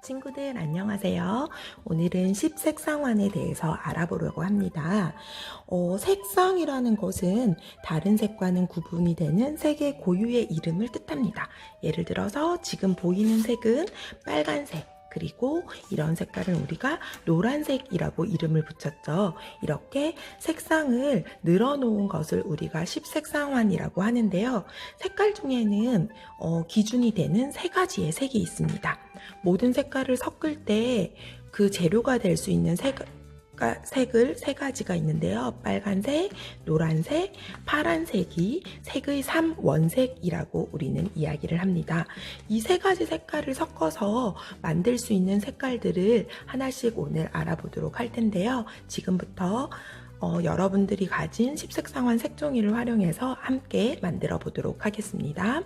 친구들 안녕하세요. 오늘은 십색상환에 대해서 알아보려고 합니다. 색상이라는 것은 다른 색과는 구분이 되는 색의 고유의 이름을 뜻합니다. 예를 들어서 지금 보이는 색은 빨간색, 그리고 이런 색깔은 우리가 노란색이라고 이름을 붙였죠. 이렇게 색상을 늘어놓은 것을 우리가 십색상환이라고 하는데요. 색깔 중에는 기준이 되는 세 가지의 색이 있습니다. 모든 색깔을 섞을 때 그 재료가 될 수 있는 색을 세 가지가 있는데요. 빨간색, 노란색, 파란색이 색의 3원색이라고 우리는 이야기를 합니다. 이 세 가지 색깔을 섞어서 만들 수 있는 색깔들을 하나씩 오늘 알아보도록 할 텐데요. 지금부터 여러분들이 가진 십색상환 색종이를 활용해서 함께 만들어 보도록 하겠습니다.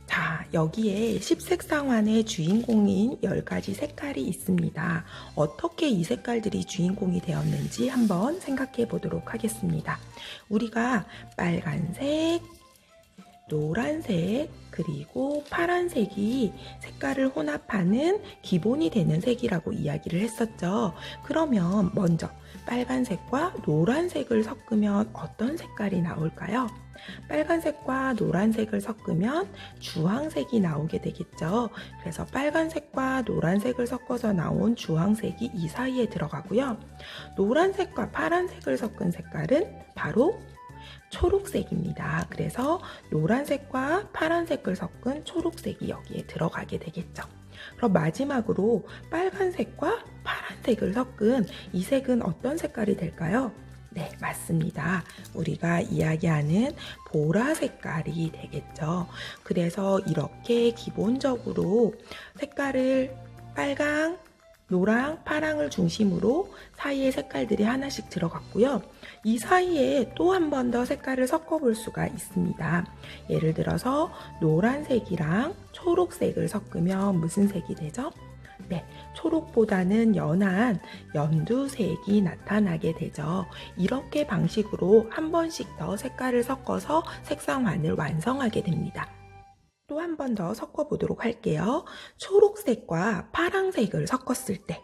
자, 여기에 십색상환의 주인공인 10가지 색깔이 있습니다. 어떻게 이 색깔들이 주인공이 되었는지 한번 생각해 보도록 하겠습니다. 우리가 빨간색, 노란색, 그리고 파란색이 색깔을 혼합하는 기본이 되는 색이라고 이야기를 했었죠. 그러면 먼저 빨간색과 노란색을 섞으면 어떤 색깔이 나올까요? 빨간색과 노란색을 섞으면 주황색이 나오게 되겠죠. 그래서 빨간색과 노란색을 섞어서 나온 주황색이 이 사이에 들어가고요. 노란색과 파란색을 섞은 색깔은 바로 초록색입니다. 그래서 노란색과 파란색을 섞은 초록색이 여기에 들어가게 되겠죠. 그럼 마지막으로 빨간색과 파란색을 섞은 이 색은 어떤 색깔이 될까요? 네, 맞습니다. 우리가 이야기하는 보라 색깔이 되겠죠. 그래서 이렇게 기본적으로 색깔을 빨강, 노랑, 파랑을 중심으로 사이에 색깔들이 하나씩 들어갔고요. 이 사이에 또 한 번 더 색깔을 섞어볼 수가 있습니다. 예를 들어서 노란색이랑 초록색을 섞으면 무슨 색이 되죠? 네, 초록보다는 연한 연두색이 나타나게 되죠. 이렇게 방식으로 한 번씩 더 색깔을 섞어서 색상환을 완성하게 됩니다. 또 한 번 더 섞어보도록 할게요. 초록색과 파란색을 섞었을 때,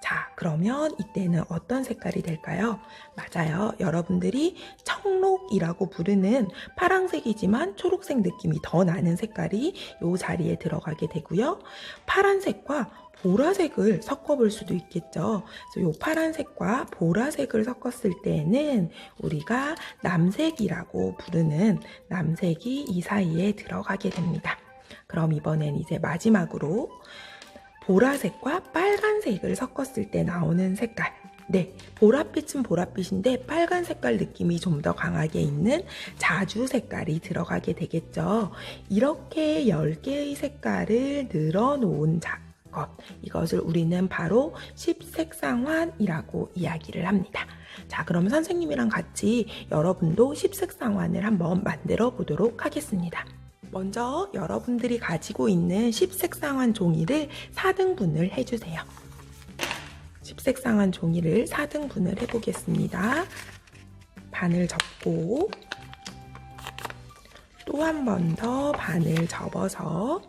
자, 그러면 이때는 어떤 색깔이 될까요? 맞아요. 여러분들이 청록이라고 부르는 파란색이지만 초록색 느낌이 더 나는 색깔이 이 자리에 들어가게 되고요. 파란색과 보라색을 섞어볼 수도 있겠죠. 그래서 이 파란색과 보라색을 섞었을 때에는 우리가 남색이라고 부르는 남색이 이 사이에 들어가게 됩니다. 그럼 이번엔 이제 마지막으로 보라색과 빨간색을 섞었을 때 나오는 색깔. 네, 보랏빛은 보랏빛인데 빨간 색깔 느낌이 좀 더 강하게 있는 자주 색깔이 들어가게 되겠죠. 이렇게 10개의 색깔을 늘어놓은 작업, 이것을 우리는 바로 십색상환이라고 이야기를 합니다. 자, 그럼 선생님이랑 같이 여러분도 십색상환을 한번 만들어 보도록 하겠습니다. 먼저 여러분들이 가지고 있는 십색상환 종이를 4등분을 해주세요. 십색상환 종이를 4등분을 해보겠습니다. 반을 접고 또 한 번 더 반을 접어서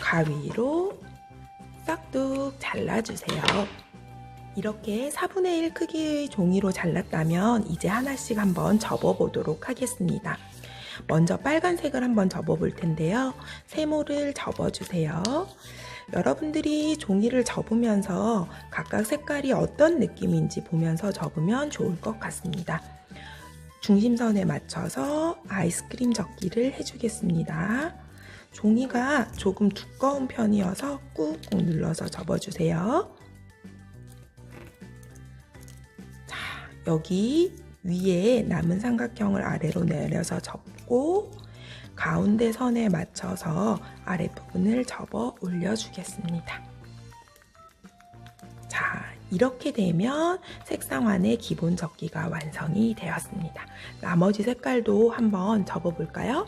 가위로 싹둑 잘라주세요. 이렇게 4분의 1 크기의 종이로 잘랐다면 이제 하나씩 한번 접어보도록 하겠습니다. 먼저 빨간색을 한번 접어볼 텐데요. 세모를 접어주세요. 여러분들이 종이를 접으면서 각각 색깔이 어떤 느낌인지 보면서 접으면 좋을 것 같습니다. 중심선에 맞춰서 아이스크림 접기를 해주겠습니다. 종이가 조금 두꺼운 편이어서 꾹꾹 눌러서 접어주세요. 여기 위에 남은 삼각형을 아래로 내려서 접고 가운데 선에 맞춰서 아랫부분을 접어 올려주겠습니다. 자, 이렇게 되면 색상환의 기본 접기가 완성이 되었습니다. 나머지 색깔도 한번 접어볼까요?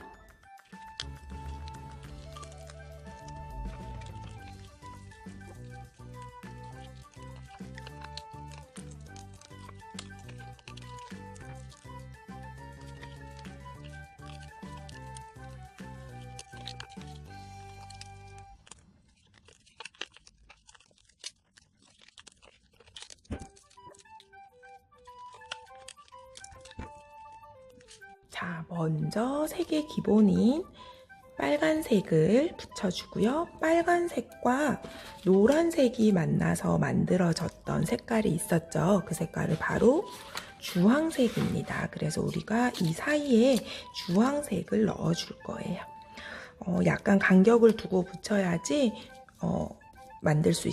자, 먼저 색의 기본인 빨간색을 붙여주고요. 빨간색과 노란색이 만나서 만들어졌던 색깔이 있었죠. 그 색깔은 바로 주황색입니다. 그래서 우리가 이 사이에 주황색을 넣어줄 거예요. 약간 간격을 두고 붙여야지 만들 수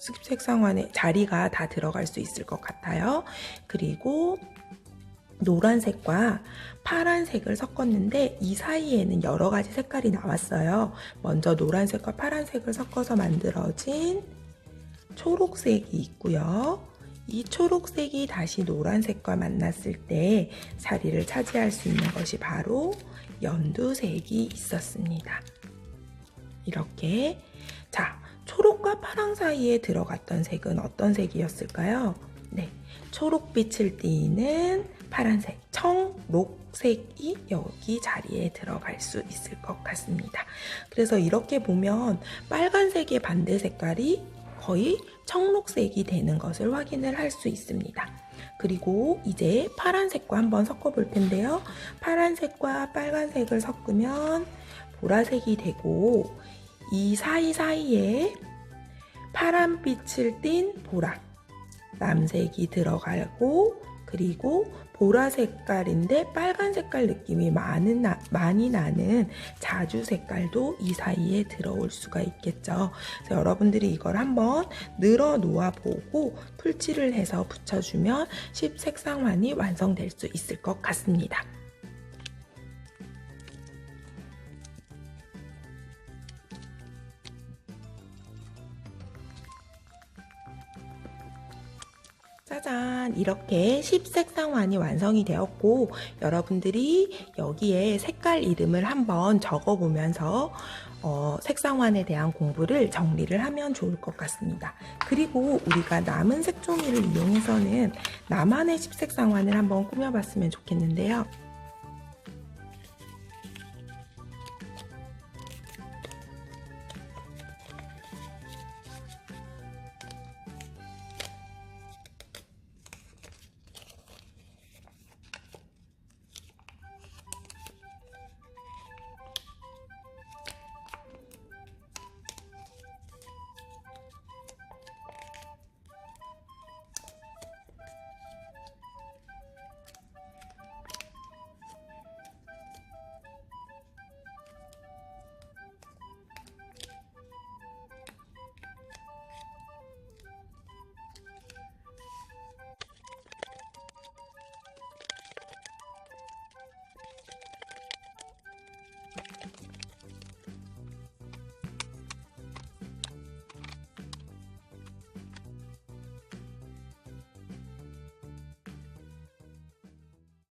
색상환에 자리가 다 들어갈 수 있을 것 같아요. 그리고 노란색과 파란색을 섞었는데 이 사이에는 여러 가지 색깔이 나왔어요. 먼저 노란색과 파란색을 섞어서 만들어진 초록색이 있고요. 이 초록색이 다시 노란색과 만났을 때 자리를 차지할 수 있는 것이 바로 연두색이 있었습니다. 이렇게. 자, 초록과 파랑 사이에 들어갔던 색은 어떤 색이었을까요? 네, 초록빛을 띠는 파란색, 청록색이 여기 자리에 들어갈 수 있을 것 같습니다. 그래서 이렇게 보면 빨간색의 반대 색깔이 거의 청록색이 되는 것을 확인을 할 수 있습니다. 그리고 이제 파란색과 한번 섞어 볼 텐데요. 파란색과 빨간색을 섞으면 보라색이 되고 이 사이사이에 파란빛을 띤 보라, 남색이 들어가고 그리고 보라 색깔인데 빨간 색깔 느낌이 많이 나는 자주 색깔도 이 사이에 들어올 수가 있겠죠. 그래서 여러분들이 이걸 한번 늘어 놓아 보고 풀칠을 해서 붙여주면 십색상환이 완성될 수 있을 것 같습니다. 짜잔! 이렇게 십색상환이 완성이 되었고 여러분들이 여기에 색깔 이름을 한번 적어보면서 색상환에 대한 공부를 정리를 하면 좋을 것 같습니다. 그리고 우리가 남은 색종이를 이용해서는 나만의 십색상환을 한번 꾸며봤으면 좋겠는데요.